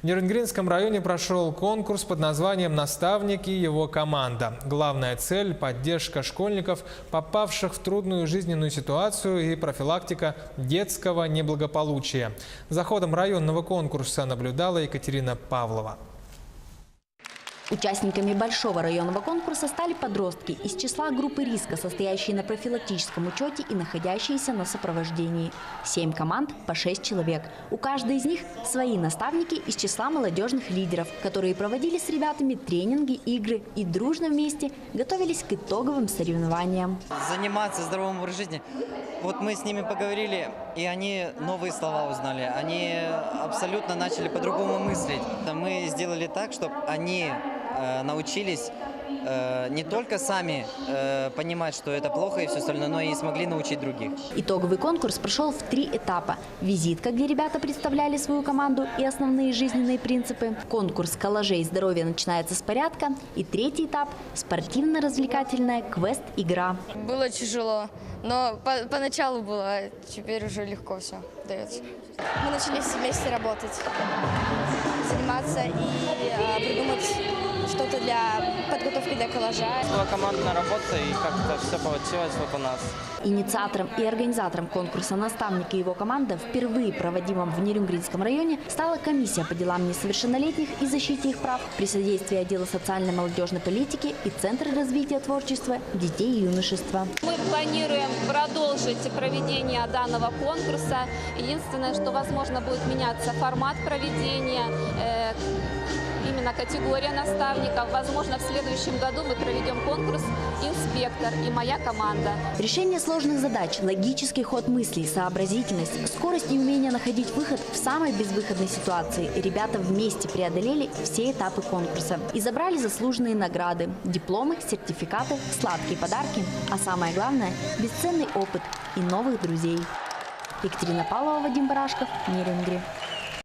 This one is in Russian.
В Нерюнгринском районе прошел конкурс под названием «Наставник и его команда». Главная цель – поддержка школьников, попавших в трудную жизненную ситуацию, и профилактика детского неблагополучия. За ходом районного конкурса наблюдала Екатерина Павлова. Участниками большого районного конкурса стали подростки из числа группы риска, состоящие на профилактическом учете и находящиеся на сопровождении. 7 команд по 6 человек. У каждой из них свои наставники из числа молодежных лидеров, которые проводили с ребятами тренинги, игры и дружно вместе готовились к итоговым соревнованиям. Заниматься здоровым образом жизни. Вот мы с ними поговорили, и они новые слова узнали. Они абсолютно начали по-другому мыслить. Мы сделали так, чтобы они научились не только сами понимать, что это плохо и все остальное, но и смогли научить других. Итоговый конкурс прошел в 3 этапа. Визитка, где ребята представляли свою команду и основные жизненные принципы. Конкурс коллажей здоровья начинается с порядка. И 3-й этап – спортивно-развлекательная квест-игра. Было тяжело, но поначалу было, а теперь уже легко все дается. Мы начали вместе работать, заниматься и придумать что-то для подготовки для коллажа. Была командная работа, и как-то все получилось вот у нас. Инициатором и организатором конкурса «Наставник и его команда», впервые проводимом в Нерюнгринском районе, стала комиссия по делам несовершеннолетних и защите их прав при содействии отдела социальной молодежной политики и Центра развития творчества детей и юношества. Мы планируем продолжить проведение данного конкурса. Единственное, что, возможно, будет меняться формат проведения, именно категория наставников. Возможно, в следующем году мы проведем конкурс «Инспектор» и моя команда. Решение сложных задач, логический ход мыслей, сообразительность, скорость и умение находить выход в самой безвыходной ситуации. Ребята вместе преодолели все этапы конкурса и забрали заслуженные награды, дипломы, сертификаты, сладкие подарки, а самое главное – бесценный опыт и новых друзей. Екатерина Павлова, Вадим Барашков, Нерюнгри.